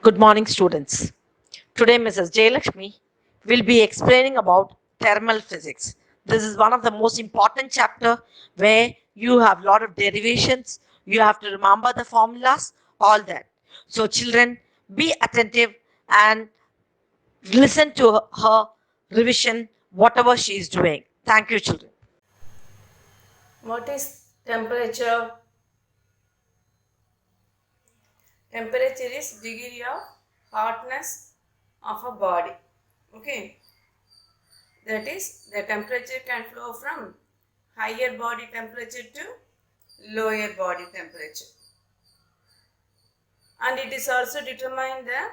Good morning, students. Today, Mrs. Jayalakshmi will be explaining about thermal physics. This is one of the most important chapter where you have a lot of derivations. You have to remember the formulas, all that. So, children, be attentive and listen to her revision, whatever she is doing. Thank you, children. What is temperature? Temperature is degree of hotness of a body. Okay. That is, the temperature can flow from higher body temperature to lower body temperature. And it is also determine the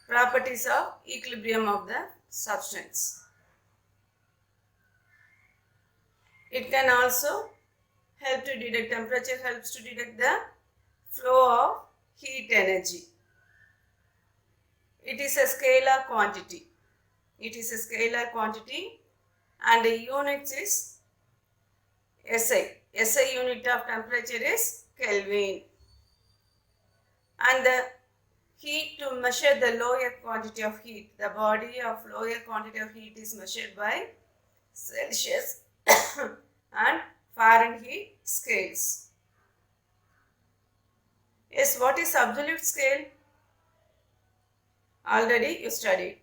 properties of equilibrium of the substance. It can also help to detect, temperature helps to detect the flow of heat energy. It is a scalar quantity. It is a scalar quantity and the unit is SI. SI unit of temperature is Kelvin. And the heat, to measure the lower quantity of heat, the body of lower quantity of heat is measured by Celsius and Fahrenheit scales. Yes, what is absolute scale? Already you studied.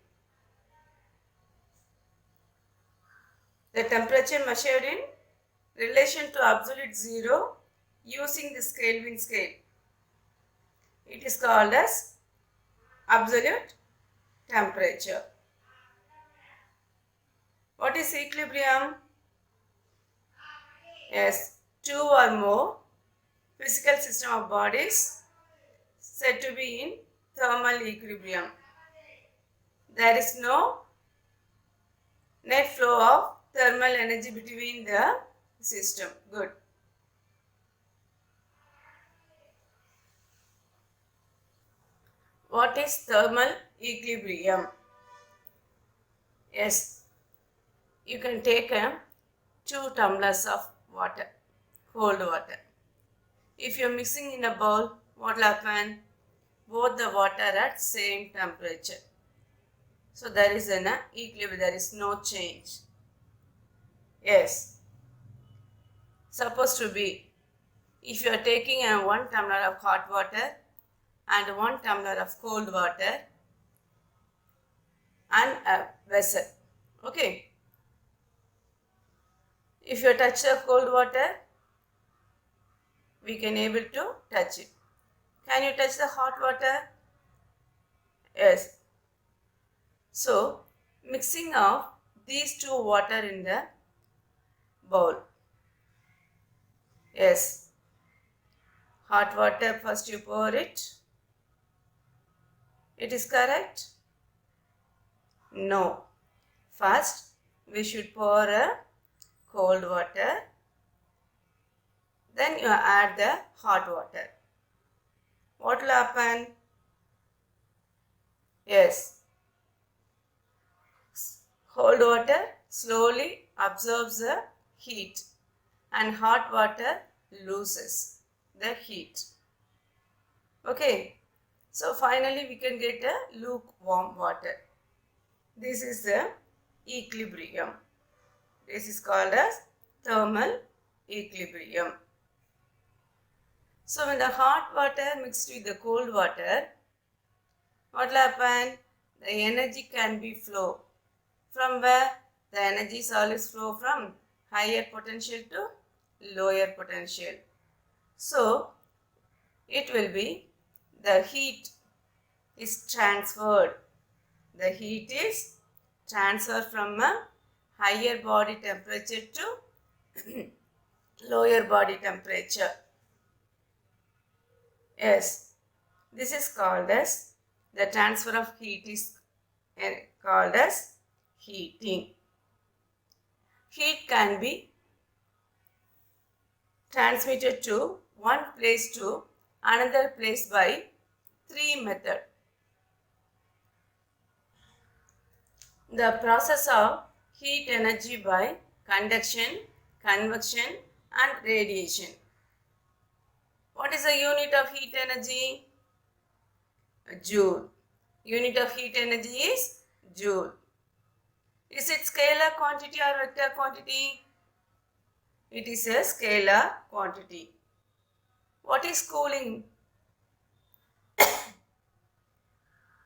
The temperature measured in relation to absolute zero using this Kelvin scale. It is called as absolute temperature. What is equilibrium? Yes, two or more physical system of bodies said to be in thermal equilibrium. There is no net flow of thermal energy between the system. Good. What is thermal equilibrium? Yes, you can take 2 tumblers of water, cold water. If you're mixing in a bowl, what will happen? Both the water at same temperature. So there is an equilibrium, there is no change. Yes, supposed to be, if you are taking 1 tumbler of hot water and 1 tumbler of cold water and a vessel. Okay. If you touch the cold water, we can able to touch it. Can you touch the hot water? Yes. So, mixing of these two water in the bowl. Yes. Hot water, first you pour it. It is correct? No. First, we should pour a cold water. Then you add the hot water. What will happen? Yes. Cold water slowly absorbs the heat and hot water loses the heat. Okay. So finally we can get a lukewarm water. This is the equilibrium. This is called as thermal equilibrium. So when the hot water mixed with the cold water, what will happen? The energy can be flow. From where? The energy is always flow from higher potential to lower potential. So it will be, the heat is transferred. The heat is transferred from a higher body temperature to lower body temperature. Yes, this is called as, the transfer of heat is called as heating. Heat can be transmitted to one place to another place by three methods. The process of heat energy by conduction, convection and radiation. What is the unit of heat energy? joule. Unit of heat energy is joule. Is it scalar quantity or vector quantity? It is a scalar quantity. What is cooling?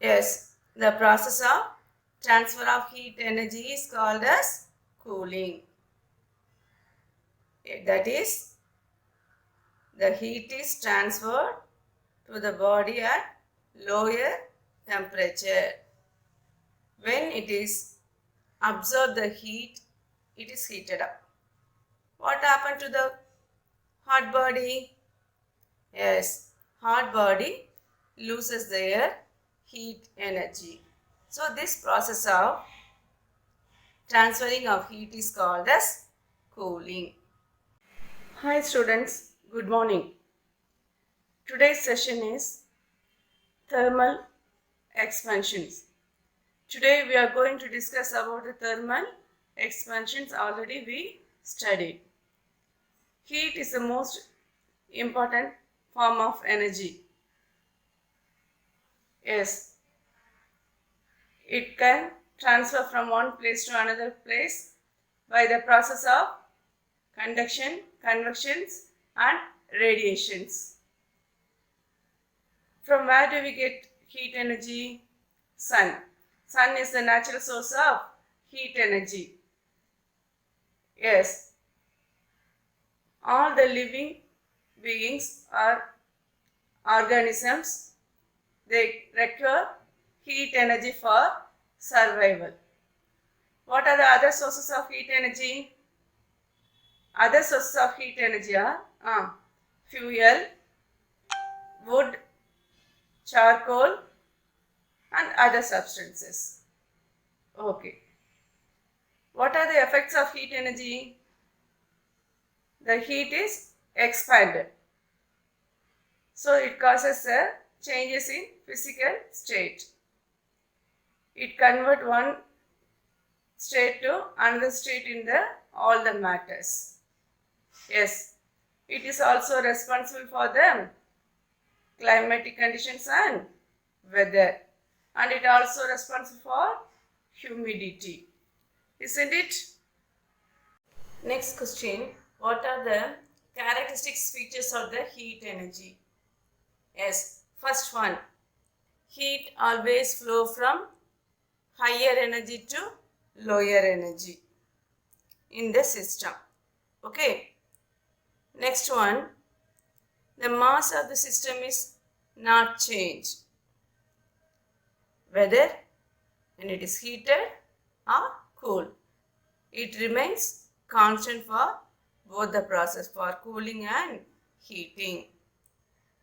Yes, the process of transfer of heat energy is called as cooling. That is, the heat is transferred to the body at lower temperature. When it is absorbed the heat, it is heated up. What happened to the hot body? Yes, hot body loses their heat energy. So this process of transferring of heat is called as cooling. Hi students, good morning. Today's session is thermal expansions. Today we are going to discuss about the thermal expansions already we studied. Heat is the most important form of energy. Yes, it can transfer from one place to another place by the process of conduction, convections and radiations. From where do we get heat energy? Sun. Sun is the natural source of heat energy. Yes, all the living beings or organisms, they require heat energy for survival. What are the other sources of heat energy? Other sources of heat energy are fuel, wood, charcoal and other substances. Okay. What are the effects of heat energy? The heat is expanded. So it causes changes in physical state. It converts one state to another state in all the matters. Yes, it is also responsible for the climatic conditions and weather, and it also responsible for humidity, isn't it? Next question, what are the characteristics features of the heat energy? Yes, first one, heat always flow from higher energy to lower energy in the system. Okay. Next one, the mass of the system is not changed, whether when it is heated or cool. It remains constant for both the process, for cooling and heating.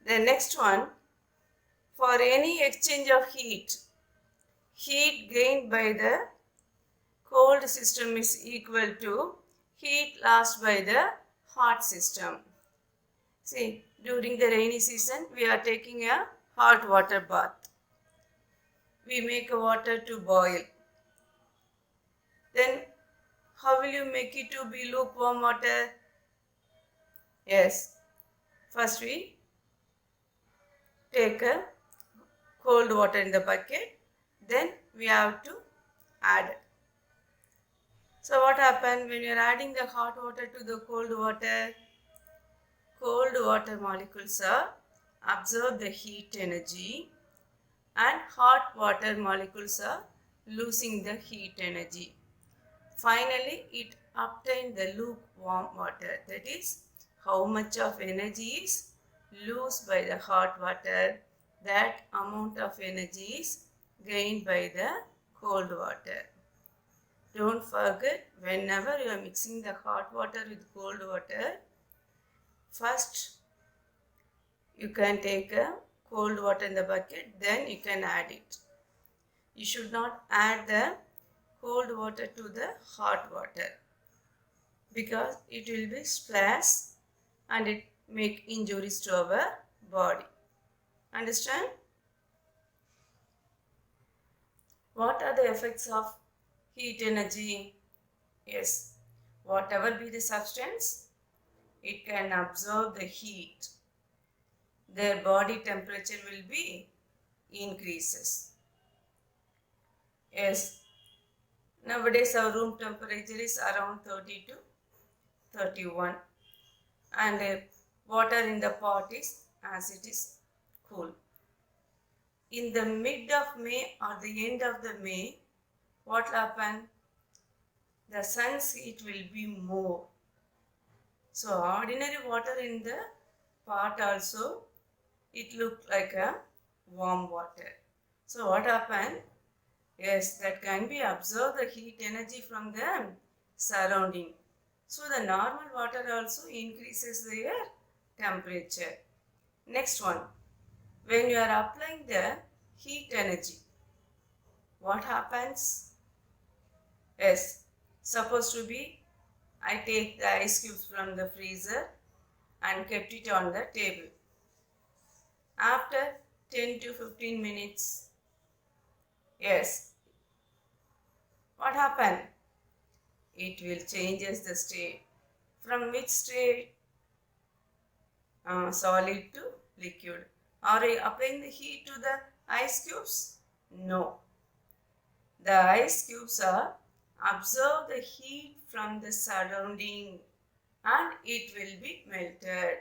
The next one, for any exchange of heat, heat gained by the cold system is equal to heat lost by the hot system. See, during the rainy season, we are taking a hot water bath. We make water to boil. Then, how will you make it to be lukewarm water? Yes, first we take a cold water in the bucket. Then we have to add. So what happens when you are adding the hot water to the cold water? Cold water molecules are absorb the heat energy and hot water molecules are losing the heat energy. Finally, it obtains the lukewarm water. That is, how much of energy is lost by the hot water, that amount of energy is gained by the cold water. Don't forget, whenever you are mixing the hot water with cold water, first you can take a cold water in the bucket, then you can add it. You should not add the cold water to the hot water because it will be splash and it make injuries to our body. Understand? What are the effects of heat energy? Yes, whatever be the substance, it can absorb the heat. Their body temperature will be increases. Yes, nowadays our room temperature is around 30 to 31, and water in the pot is as it is cool. In the mid of May or the end of the May, what will happen? The sun's heat will be more. So ordinary water in the pot also, it looked like a warm water. So what happened? Yes, that can be absorb the heat energy from the surrounding. So the normal water also increases their temperature. Next one, when you are applying the heat energy, what happens? Yes, supposed to be I take the ice cubes from the freezer and kept it on the table. After 10 to 15 minutes, yes, what happened? It will changes the state. From which state? Solid to liquid. Are you applying the heat to the ice cubes? No. The ice cubes are absorb the heat from the surrounding and it will be melted.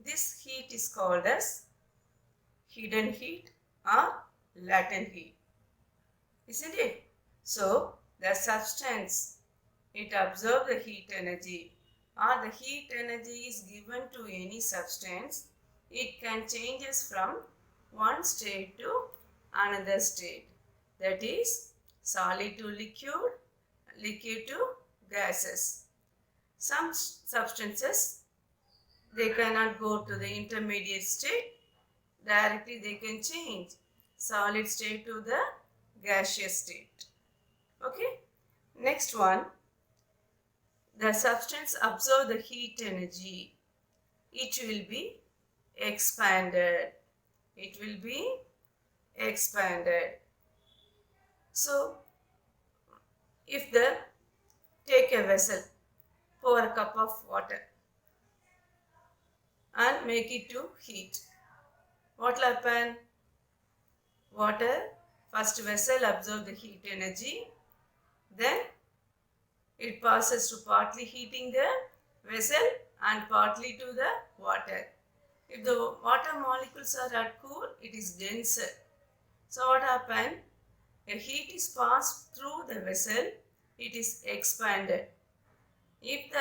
This heat is called as hidden heat or latent heat. Isn't it? So, the substance, it absorbs the heat energy or the heat energy is given to any substance. It can changes from one state to another state. That is solid to liquid, liquid to gases. Some substances, they cannot go to the intermediate state. Directly they can change solid state to the gaseous state. Okay. Next one, the substance absorb the heat energy. It will be expanded. It will be expanded. So, if take a vessel, pour a cup of water and make it to heat. What will happen? Water, first vessel absorb the heat energy, then it passes to partly heating the vessel and partly to the water. If the water molecules are at cool, it is denser. So what happens? A heat is passed through the vessel, it is expanded. If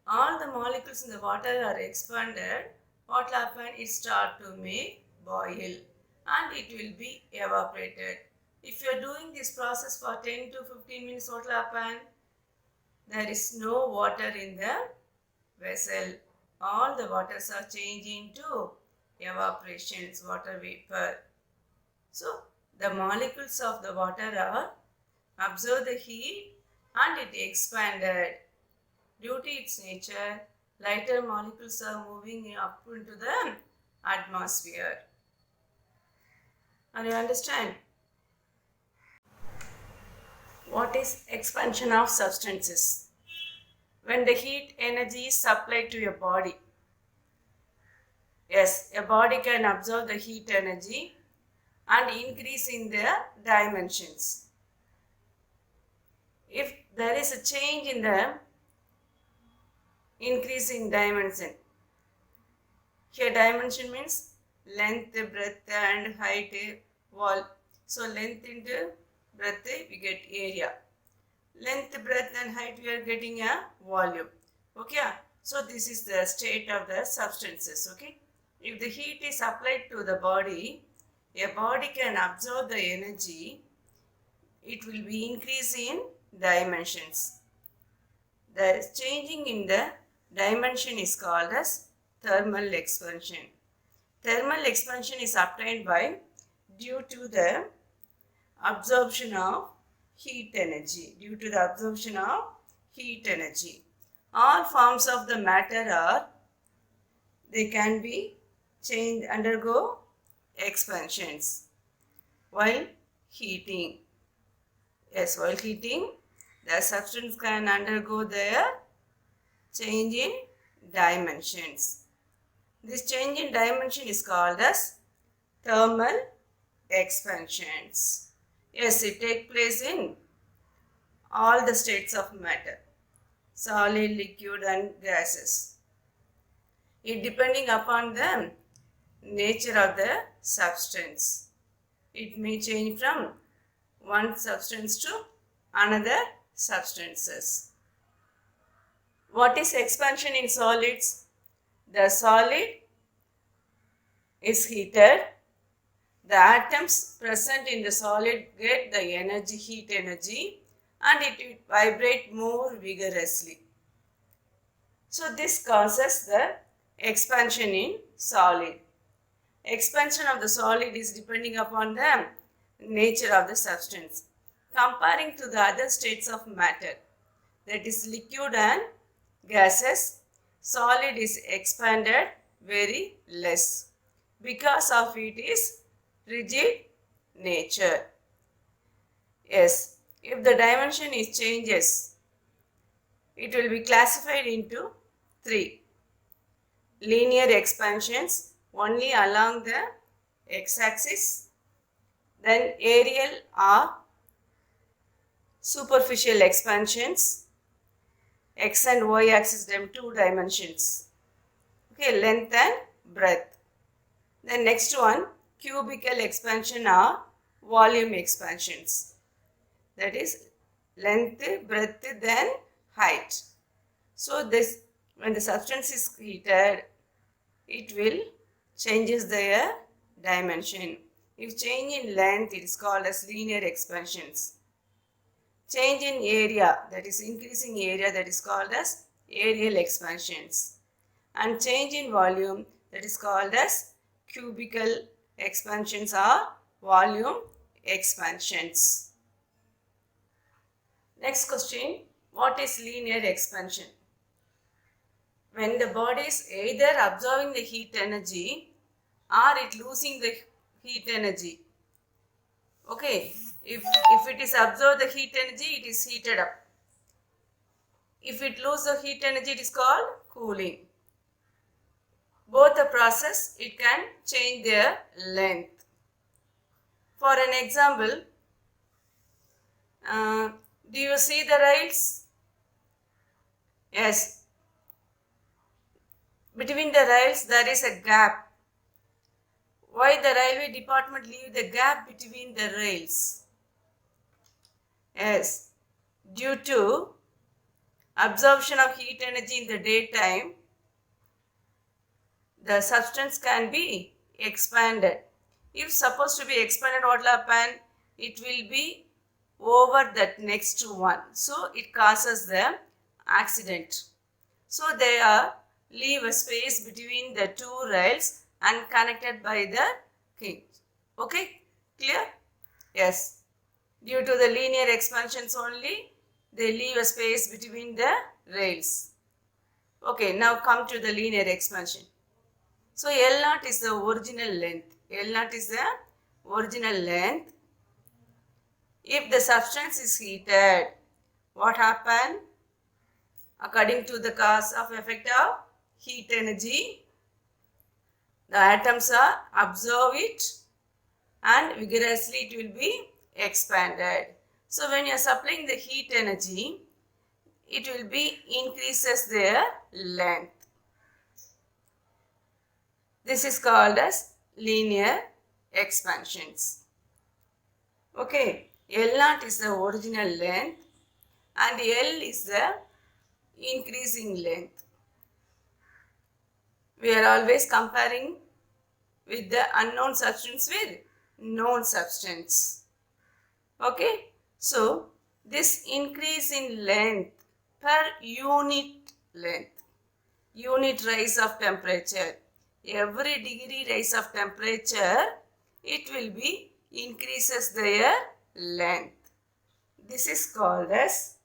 all the molecules in the water are expanded, what will happen? It start to make boil and it will be evaporated. If you are doing this process for 10 to 15 minutes, what will happen? There is no water in the vessel. All the waters are changing to evaporations, water vapor. So, the molecules of the water are absorb the heat and it expanded. Due to its nature, lighter molecules are moving up into the atmosphere. And you understand? What is expansion of substances? When the heat energy is supplied to a body. Yes, a body can absorb the heat energy and increase in their dimensions. If there is a change in the increase in dimension, here dimension means length, breadth and height, wall. So length into breadth we get area. Length, breadth and height we are getting a volume. Okay. So this is the state of the substances. Okay. If the heat is applied to the body, a body can absorb the energy. It will be increase in dimensions. The changing in the dimension is called as thermal expansion. Thermal expansion is obtained by due to the absorption of heat energy. Due to the absorption of heat energy. All forms of the matter are, they can be changed, undergo expansions while heating. Yes, while heating, the substance can undergo their change in dimensions. This change in dimension is called as thermal expansions. Yes, it takes place in all the states of matter, solid, liquid and gases. It depending upon the nature of the substance. It may change from one substance to another substances. What is expansion in solids? The solid is heated. The atoms present in the solid get the energy, heat energy, and it will vibrate more vigorously. So this causes the expansion in solid. Expansion of the solid is depending upon the nature of the substance. Comparing to the other states of matter, that is liquid and gases, solid is expanded very less because of its rigid nature. Yes, if the dimension is changes, it will be classified into three. Linear expansions only along the x-axis, then aerial or superficial expansions, x and y axis them 2 dimensions. Okay, length and breadth. Then next one, cubical expansion or volume expansions. That is length, breadth, then height. So this, when the substance is heated, it will changes their dimension. If change in length, it is called as linear expansions. Change in area, that is increasing area, that is called as aerial expansions. And change in volume, that is called as cubical expansions or volume expansions. Next question, what is linear expansion? When the body is either absorbing the heat energy or it losing the heat energy. Okay, if it is absorbed the heat energy, it is heated up. If it loses the heat energy, it is called cooling. Both the process, it can change their length. For an example, do you see the rails? Yes. Between the rails, there is a gap. Why the railway department leave the gap between the rails? Yes, due to absorption of heat energy in the daytime, the substance can be expanded. If supposed to be expanded, what will happen? It will be over that next one. So it causes the accident. So they are leave a space between the two rails and connected by the king. Okay, clear? Yes. Due to the linear expansions only, they leave a space between the rails. Okay, now come to the linear expansion. So L0 is the original length. L0 is the original length. If the substance is heated, what happen? According to the cause of effect of heat energy, the atoms are absorb it and vigorously it will be expanded. So when you are supplying the heat energy, it will be increases their length. This is called as linear expansions. Okay, L0 is the original length and L is the increasing length. We are always comparing with the unknown substance with known substance. Okay, so this increase in length per unit length, unit rise of temperature, every degree rise of temperature, it will be increases their length. This is called as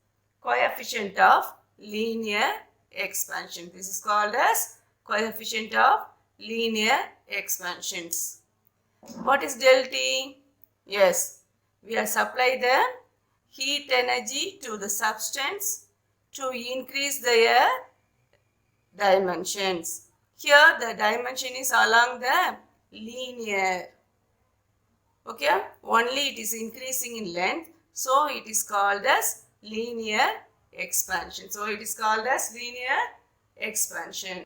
coefficient of linear expansion. This is called as coefficient of linear expansions. What is del T? Yes, we have supplied the heat energy to the substance to increase their dimensions. Here the dimension is along the linear. Okay, only it is increasing in length, so it is called as linear expansion. So it is called as linear expansion.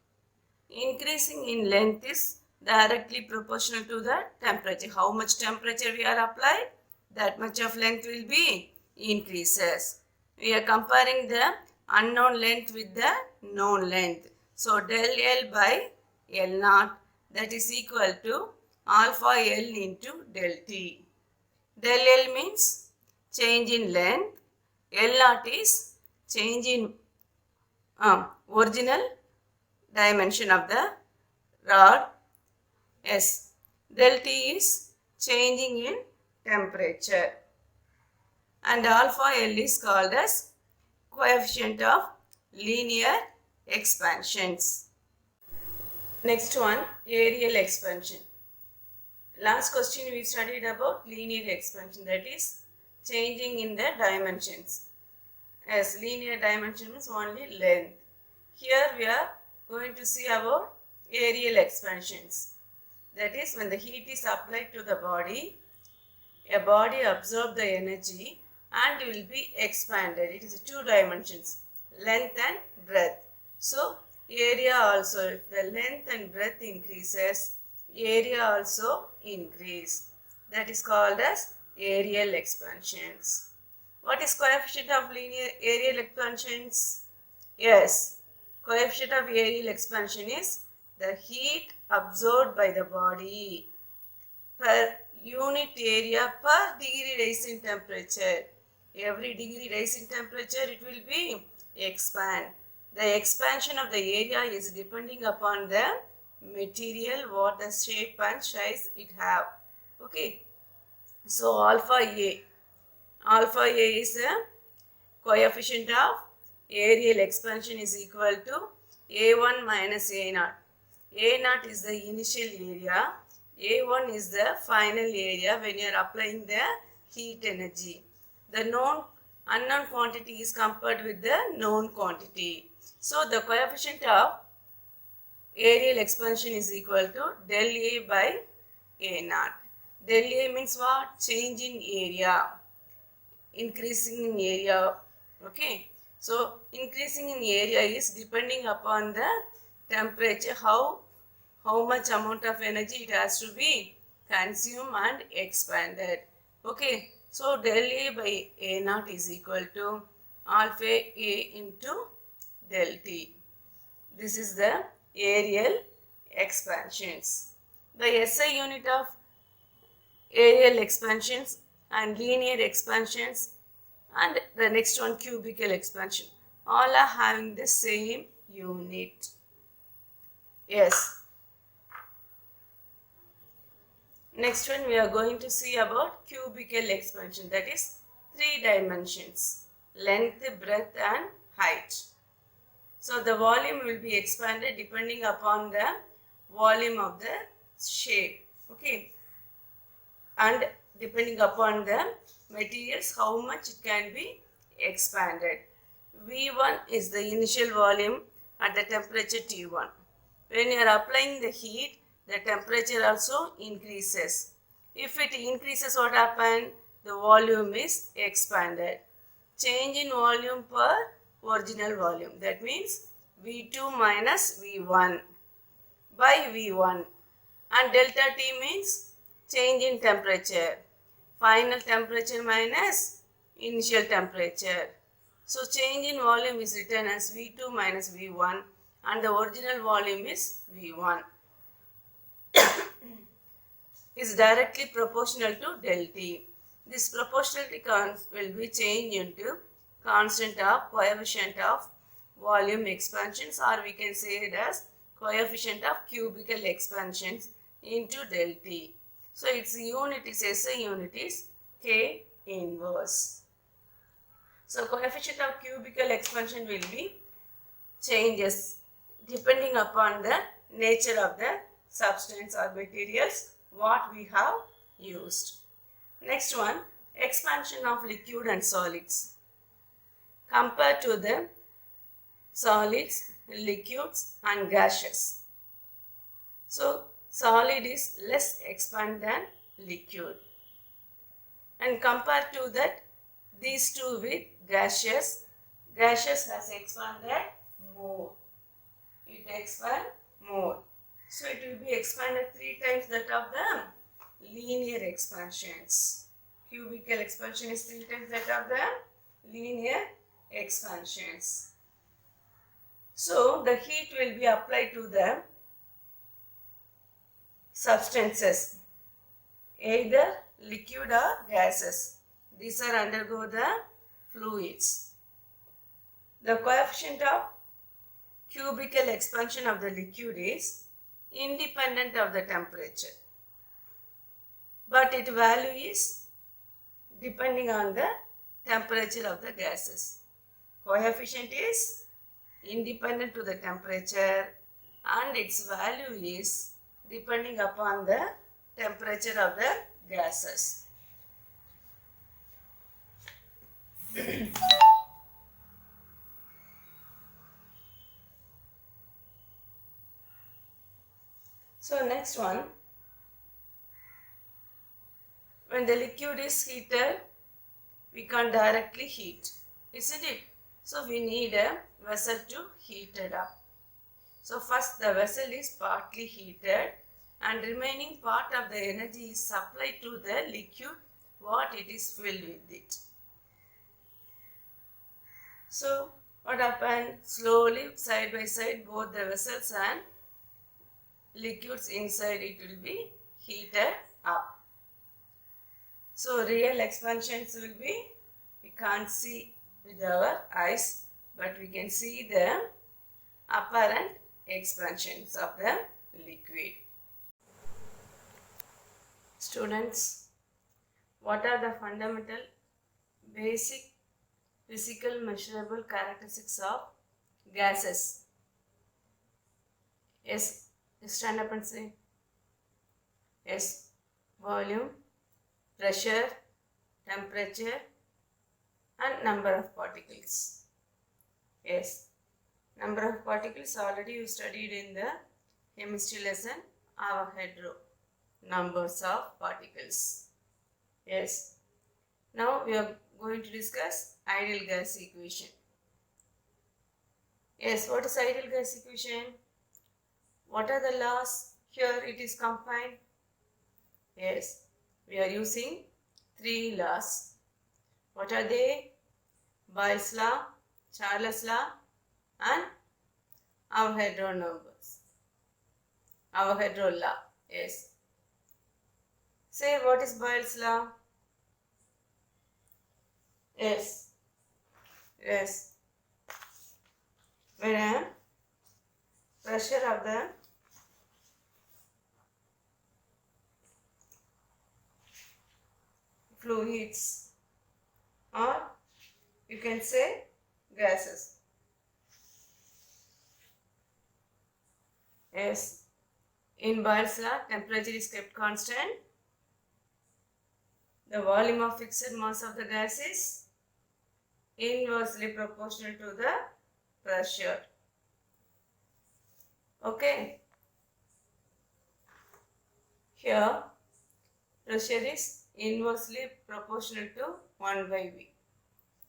Increasing in length is directly proportional to the temperature. How much temperature we are applied, that much of length will be increases. We are comparing the unknown length with the known length. So del L by L naught, that is equal to alpha L into del T. Del L means change in length. L naught is change in original dimension of the rod. S. Del T is changing in temperature. And alpha L is called as coefficient of linear expansions. Next one, areal expansion. Last question we studied about linear expansion, that is changing in the dimensions. As linear dimension means only length. Here we are going to see about areal expansions. That is when the heat is applied to the body, a body absorbs the energy and will be expanded. It is two dimensions, length and breadth. So area also, if the length and breadth increases, area also increase. That is called as areal expansions. What is coefficient of linear areal expansions? Yes, coefficient of areal expansion is the heat absorbed by the body per unit area per degree rise in temperature. Every degree rise in temperature, it will be expand. The expansion of the area is depending upon the material, what the shape and size it have. Okay, so alpha A is the coefficient of areal expansion is equal to A1 minus A0. A0 is the initial area, A1 is the final area when you are applying the heat energy. The unknown quantity is compared with the known quantity. So the coefficient of areal expansion is equal to del A by A0. Del A means what? Change in area, increasing in area. Okay, so increasing in area is depending upon the temperature, how much amount of energy it has to be consumed and expanded. Okay, so del A by A0 is equal to alpha A into del T. This is the areal expansions. The SI unit of areal expansions and linear expansions and the next one cubical expansion, all are having the same unit. Yes. Next one we are going to see about cubical expansion, that is 3 dimensions, length, breadth and height. So the volume will be expanded depending upon the volume of the shape. Okay, and depending upon the materials, how much it can be expanded. V1 is the initial volume at the temperature T1. When you are applying the heat, the temperature also increases. If it increases, what happens? The volume is expanded. Change in volume per original volume. That means V2 minus V1 by V1. And delta T means change in temperature. Final temperature minus initial temperature. So change in volume is written as V2 minus V1 and the original volume is V1. Is directly proportional to del T. This proportionality will be changed into constant of coefficient of volume expansions, or we can say it as coefficient of cubical expansions into del T. So its unit is SI unit is K inverse. So coefficient of cubical expansion will be changes depending upon the nature of the substance or materials what we have used. Next one, expansion of liquid and solids. Compared to the solids, liquids and gases. So solid is less expand than liquid. And compare to that these two with gaseous. Gaseous has expanded more. It expand more. So it will be expanded 3 times that of the linear expansions. Cubical expansion is 3 times that of the linear expansions. So the heat will be applied to the substances, either liquid or gases. These are undergo the fluids. The coefficient of cubical expansion of the liquid is independent of the temperature, but its value is depending on the temperature of the gases. Coefficient is independent to the temperature and its value is depending upon the temperature of the gases. So next one, when the liquid is heated, we can't directly heat, isn't it? So we need a vessel to heat it up. So first the vessel is partly heated and remaining part of the energy is supplied to the liquid what it is filled with it. So what happened? Slowly side by side both the vessels and liquids inside it will be heated up. So real expansions will be, we can't see with our eyes, but we can see the apparent expansions of the liquid. Students, what are the fundamental basic physical measurable characteristics of gases? Yes, stand up and say. Yes, volume, pressure, temperature and number of particles. Yes, number of particles already you studied in the chemistry lesson, Avogadro, numbers of particles. Yes, now we are going to discuss ideal gas equation. Yes, what is ideal gas equation? What are the laws? Here it is combined. Yes, we are using 3 laws. What are they? Boyle's law, Charles law and Avogadro numbers. Avogadro law. Yes. Say what is Boyle's law? Yes. Yes. When a pressure of the fluids or you can say gases. Yes. In Boyle's law, temperature is kept constant. The volume of fixed mass of the gas is inversely proportional to the pressure. Okay. Here, pressure is inversely proportional to 1 by V.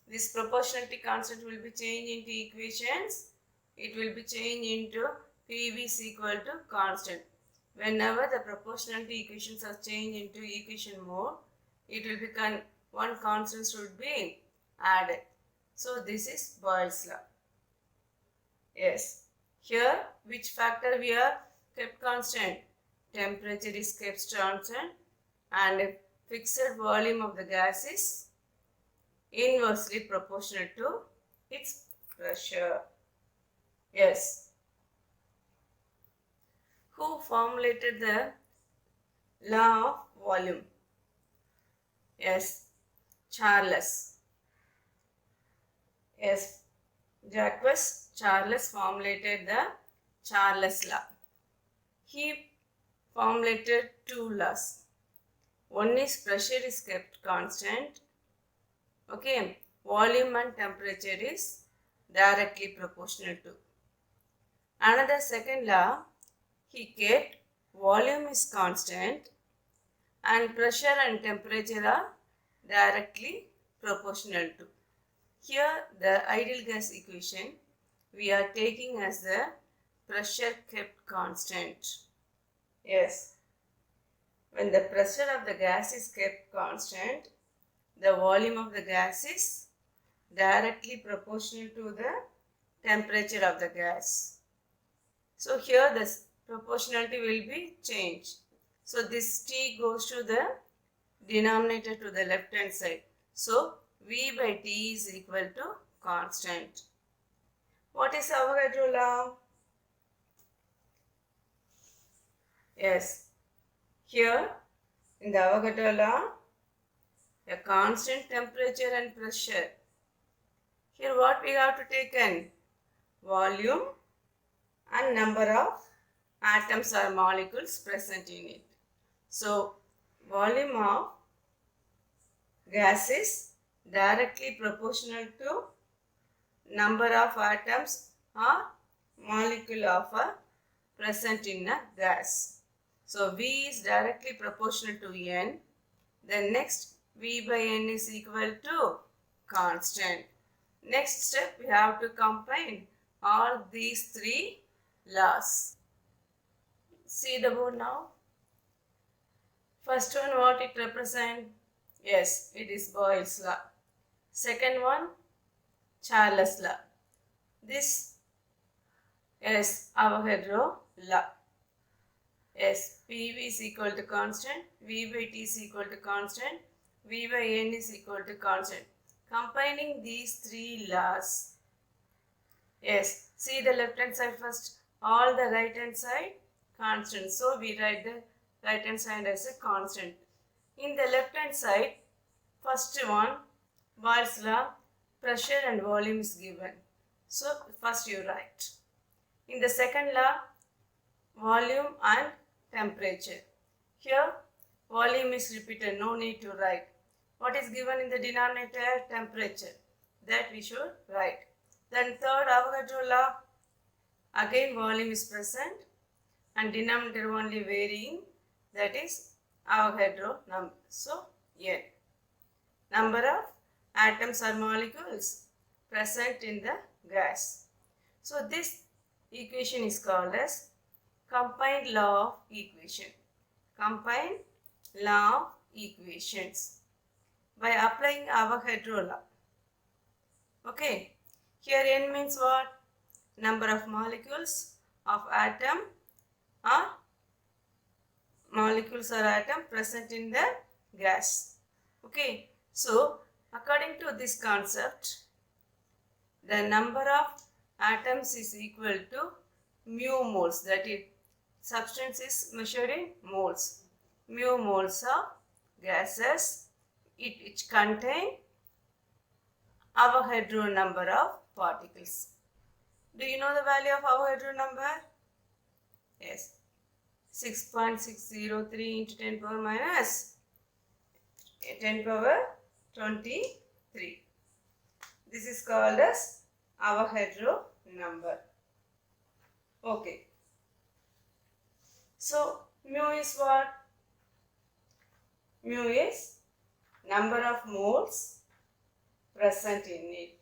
This proportionality constant will be changed into equations. It will be changed into PV is equal to constant. Whenever the proportionality equations are changed into equation mode, it will become one constant should be added. So this is Boyle's law. Yes. Here, which factor we are kept constant? Temperature is kept constant and fixed volume of the gas is inversely proportional to its pressure. Yes. Who formulated the law of volume? Yes, Charles. Yes, Jacques Charles formulated the Charles law. He formulated 2 laws. One is pressure is kept constant. Okay, volume and temperature is directly proportional to. Another second law, he kept volume is constant and pressure and temperature are directly proportional to. Here the ideal gas equation we are taking as the pressure kept constant. Yes, when the pressure of the gas is kept constant, the volume of the gas is directly proportional to the temperature of the gas. So here the proportionality will be changed. So this T goes to the denominator to the left hand side. So V by T is equal to constant. What is Avogadro law? Yes, here in the Avogadro law, a constant temperature and pressure. Here what we have to take in? Volume and number of atoms or molecules present in it. So volume of gas is directly proportional to number of atoms or molecule of a present in a gas. So V is directly proportional to N. Then next V by N is equal to constant. Next step we have to combine all these three laws. See the board now. First one, what it represent? Yes, it is Boyle's law. Second one, Charles' law. This is Avogadro law. Yes, PV is equal to constant, V by T is equal to constant, V by N is equal to constant. Combining these three laws. Yes, see the left hand side first, all the right hand side constant. So we write the right hand side as a constant. In the left hand side, first one, Boyle's law, pressure and volume is given. So first you write. In the second law, volume and temperature. Here volume is repeated, no need to write. What is given in the denominator? Temperature. That we should write. Then third Avogadro law, again volume is present and denominator only varying, that is Avogadro number. So N. Number of atoms or molecules present in the gas. So this equation is called as combined law of equation. Combined law of equations by applying Avogadro law. Okay, here N means what? Number of molecules of atom or molecules or atom present in the gas. Okay, so according to this concept, the number of atoms is equal to mu moles, that is substance is measured in moles. Mu moles of gases which contain Avogadro number of particles. Do you know the value of Avogadro number? Yes, 6.603 into 10 power minus 10 power 23. This is called as Avogadro number. Okay. So mu is what? Mu is number of moles present in it.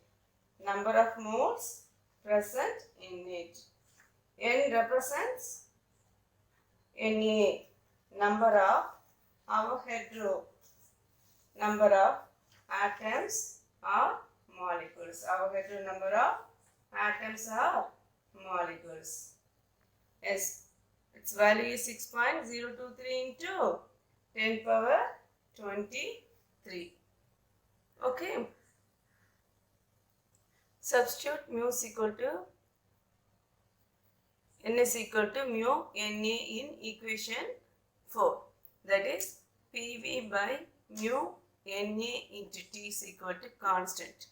Number of moles present in it. N represents Na, number of Avogadro, number of atoms or molecules. Avogadro number of atoms or molecules. Yes, its value is 6.023 into 10 power 23. Okay. Substitute mu is equal to N is equal to mu Na in equation 4. That is PV by mu Na into T is equal to constant.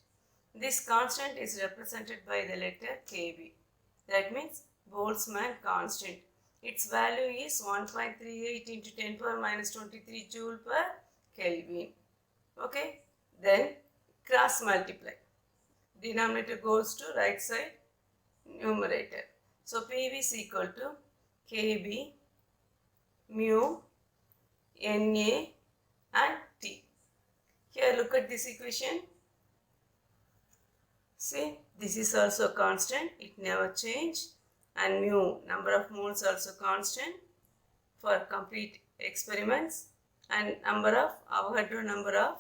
This constant is represented by the letter Kb. That means Boltzmann constant. Its value is 1.38 into 10 power minus 23 joule per Kelvin. Okay. Then cross multiply. Denominator goes to right side numerator. So PV is equal to Kb mu Na and T. Here look at this equation. See, this is also constant, it never change, and mu, number of moles also constant for complete experiments, and Avogadro number of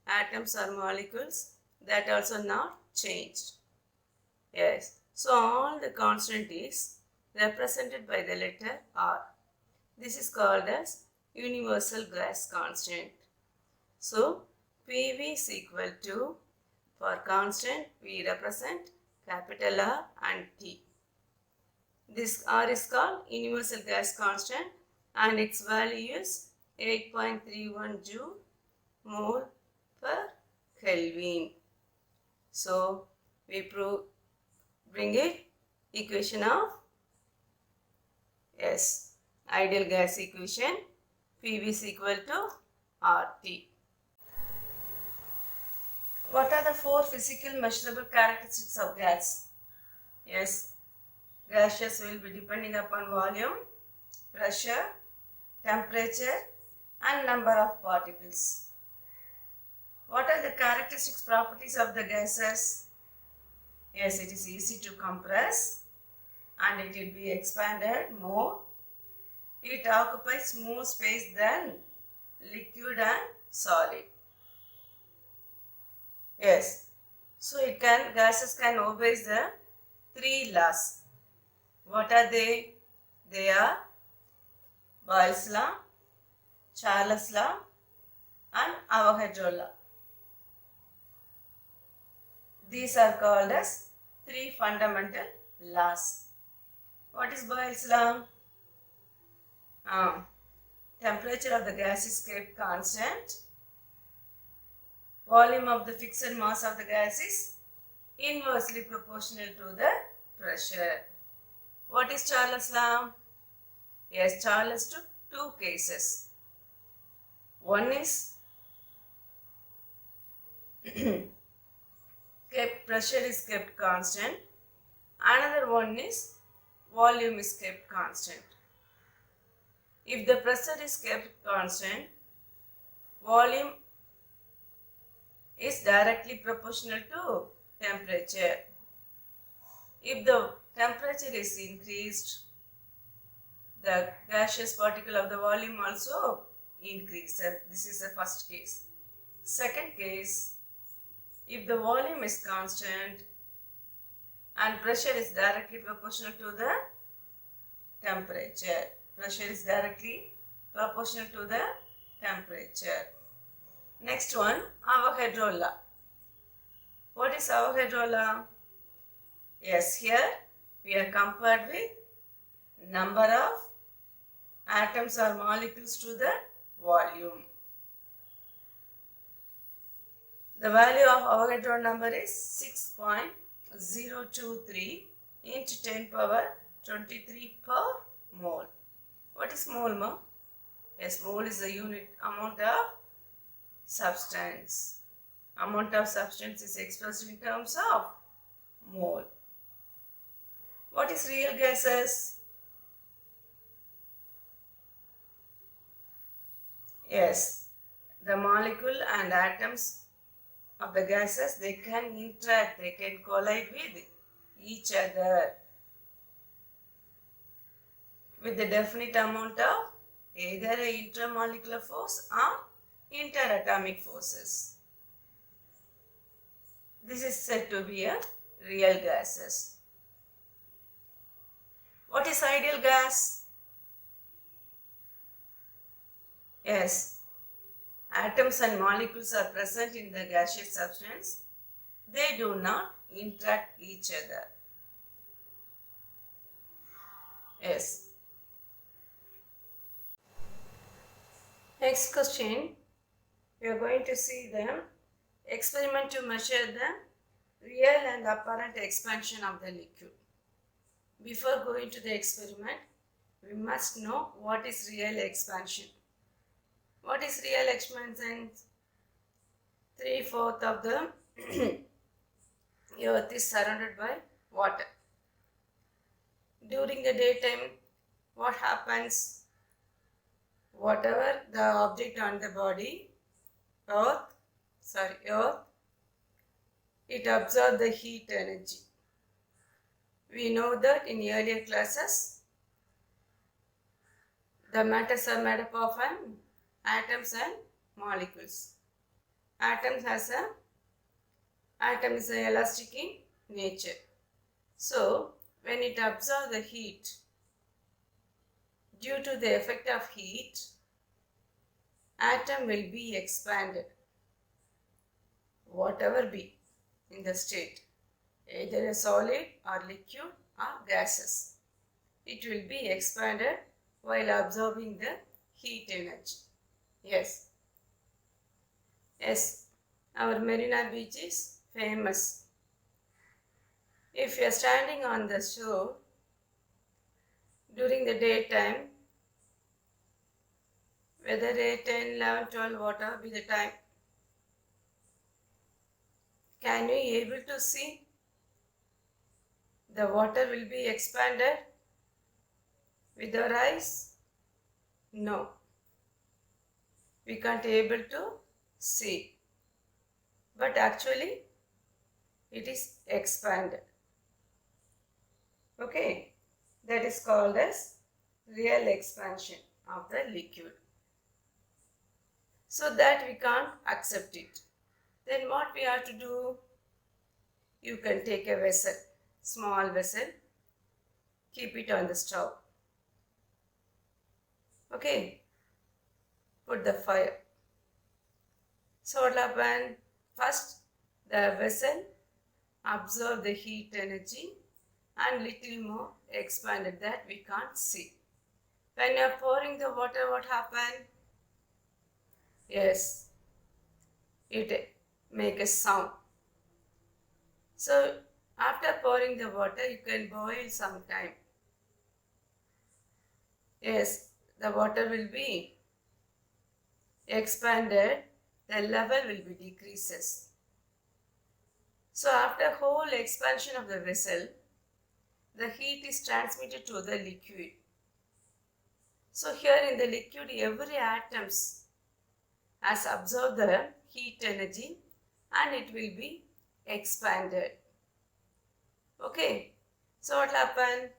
atoms or molecules, that also not changed. Yes, so all the constant is represented by the letter R. This is called as universal gas constant. So PV is equal to, for constant we represent capital R and T. This R is called universal gas constant and its value is 8.31 joule mole per Kelvin. So we bring it equation of ideal gas equation, PV is equal to RT. What are the four physical measurable characteristics of gas? Yes, gases will be depending upon volume, pressure, temperature and number of particles. What are the characteristics properties of the gases? Yes, it is easy to compress and it will be expanded more. It occupies more space than liquid and solid. Yes, so gases can obey the three laws. What are they? They are Boyle's law, Charles' law and Avogadro law. These are called as three fundamental laws. What is Boyle's law? Temperature of the gas is kept constant. Volume of the fixed mass of the gas is inversely proportional to the pressure. What is Charles' law? Yes, Charles took two cases. One is pressure is kept constant. Another one is volume is kept constant. If the pressure is kept constant, volume is directly proportional to temperature. If the temperature is increased, the gaseous particle of the volume also increases. This is the first case. Second case, if the volume is constant and pressure is directly proportional to the temperature. Pressure is directly proportional to the temperature. Next one, Avogadro law. What is Avogadro law? Yes, here we are compared with number of atoms or molecules to the volume. The value of Avogadro number is 6.023 into 10 power 23 per mole. What is mole? Yes, mole is the unit amount of substance. Amount of substance is expressed in terms of mole. What is real gases? Yes, the molecule and atoms of the gases, they can interact, they can collide with each other with the definite amount of either a intermolecular force or interatomic forces. This is said to be a real gases. What is ideal gas? Yes, atoms and molecules are present in the gaseous substance. They do not interact each other. Yes. Next question, we are going to see the experiment to measure the real and apparent expansion of the liquid. Before going to the experiment, we must know what is real expansion. What is real expansion? 3/4 of the earth is surrounded by water. During the daytime, what happens? Whatever the object on the body, earth, Earth, it absorbs the heat energy. We know that in earlier classes, the matters are made up of atoms and molecules. Atom is elastic in nature. So when it absorbs the heat, due to the effect of heat, atom will be expanded, whatever be in the state, either a solid or liquid or gases. It will be expanded while absorbing the heat energy. Yes, our Marina Beach is famous. If you are standing on the shore during the daytime, whether 8, 10, 11, 12, whatever be the time, can you able to see the water will be expanded with our eyes? No, we can't able to see, but actually it is expanded. Okay, that is called as real expansion of the liquid. So that we can't accept it. Then what we have to do? You can take a vessel, small vessel, keep it on the stove. Okay, put the fire. So what will happen? First, the vessel absorb the heat energy and little more expanded that we can't see. When you are pouring the water, what happen? Yes, it make a sound. So after pouring the water, you can boil some time. Yes, the water will be expanded, the level will be decreases. So after whole expansion of the vessel, the heat is transmitted to the liquid. So here in the liquid, every atoms has absorbed the heat energy and it will be expanded. Okay, so what happened?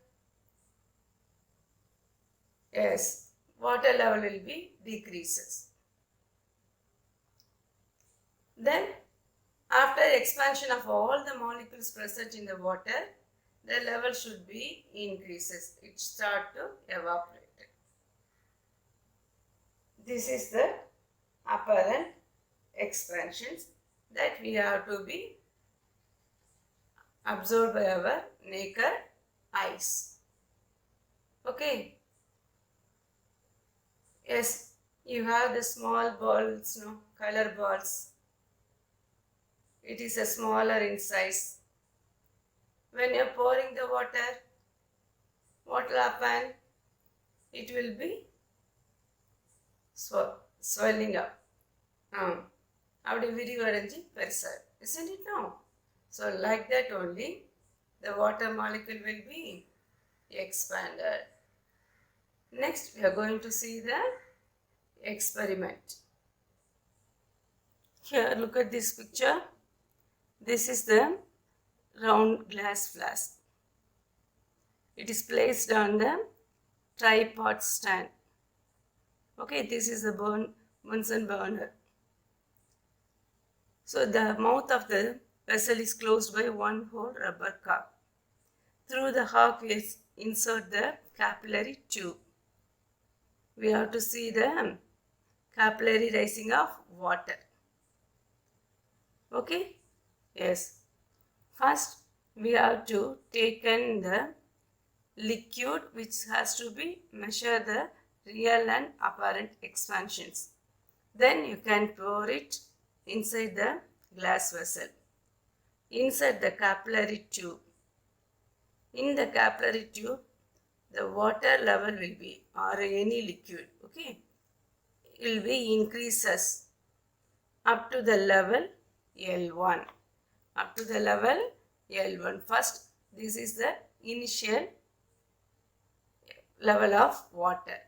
Yes, water level will be decreases. Then after expansion of all the molecules present in the water, the level should be increases. It start to evaporate. This is the apparent expansions that we have to be absorbed by our naked eyes. Okay. Yes, you have the small balls, no, color balls. It is a smaller in size. When you are pouring the water, what will happen? It will be swelling up. அப்படி விரிவடைஞ்சு பெருசா, isn't it now? So like that only the water molecule will be expanded. Next we are going to see the experiment. Here look at this picture. This is the round glass flask. It is placed on the tripod stand. Okay, this is the Bunsen burner. So the mouth of the vessel is closed by one whole rubber cork. Through the cork we insert the capillary tube. We have to see the capillary rising of water. Okay? Yes. First we have to take in the liquid which has to be measure the real and apparent expansions. Then you can pour it inside the glass vessel. Insert the capillary tube. In the capillary tube, the water level will be, or any liquid, okay, will be increases up to the level L1. Up to the level L1. First, this is the initial level of water.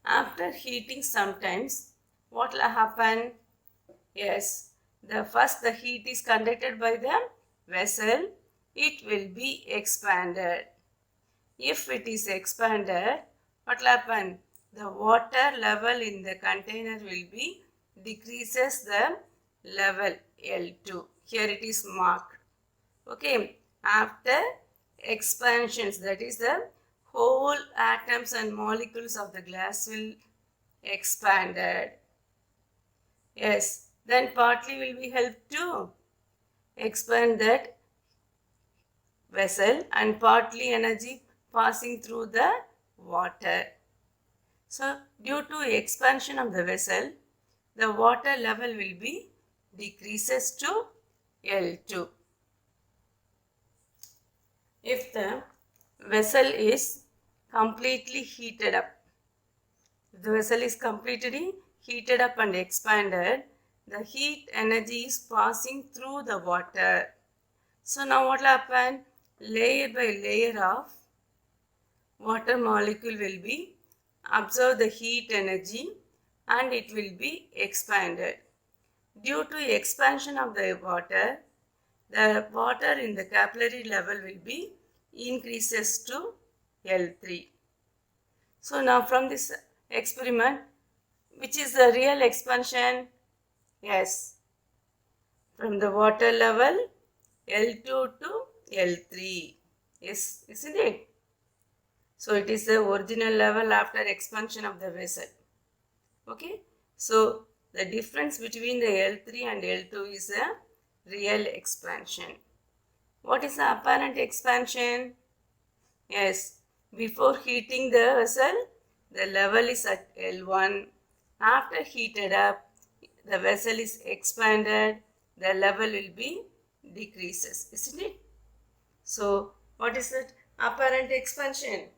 After heating sometimes, what will happen? Yes, the heat is conducted by the vessel, it will be expanded. If it is expanded, what will happen? The water level in the container will be decreases the level L2. Here it is marked. Okay, after expansions, that is the whole atoms and molecules of the glass will expanded. Yes, then partly will be helped to expand that vessel and partly energy passing through the water. So due to expansion of the vessel, the water level will be decreases to L2. If the vessel is completely heated up, if the vessel is completely heated up and expanded, the heat energy is passing through the water. So now what will happen? Layer by layer of water molecule will be absorb the heat energy and it will be expanded. Due to expansion of the water in the capillary level will be increases to L3. So now from this experiment, which is the real expansion? Yes, from the water level L2 to L3. Yes, isn't it? So it is the original level after expansion of the vessel. Okay. So the difference between the L3 and L2 is a real expansion. What is the apparent expansion? Yes, before heating the vessel, the level is at L1. After heated up, the vessel is expanded, the level will be decreases, isn't it? So, what is that apparent expansion?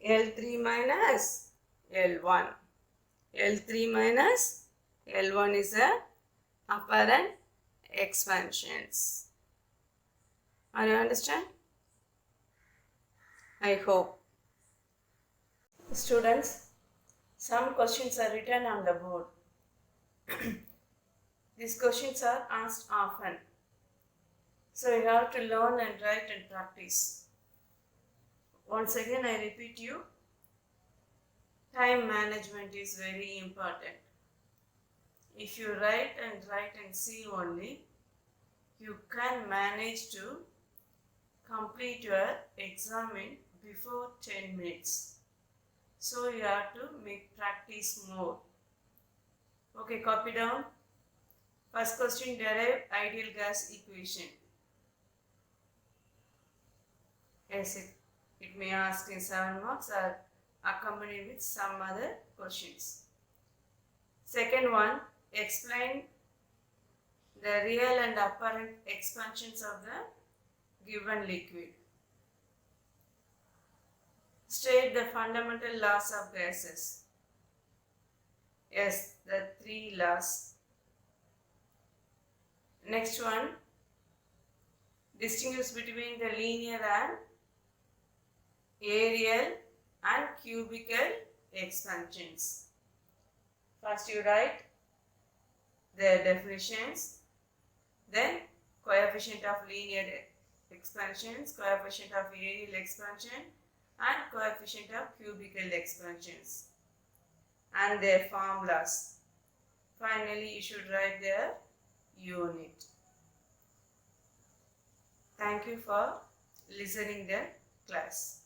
L3 minus L1. L3 minus L1 is a apparent expansions. Are you understand? I hope. Students, some questions are written on the board. These questions are asked often. So you have to learn and write and practice. Once again I repeat you, time management is very important. If you write and see only, you can manage to complete your exam in before 10 minutes. So you have to make practice more. Okay, copy down. First question, derive ideal gas equation. Yes, it may ask in 7 marks or accompanied with some other questions. Second one, explain the real and apparent expansions of the given liquid. State the fundamental laws of gases. Yes, the 3 laws. Next one, distinguish between the linear and aerial and cubical expansions. First you write their definitions, then coefficient of linear expansions, coefficient of aerial expansion and coefficient of cubical expansions and their formulas. Finally, you should write their unit. Thank you for listening the class.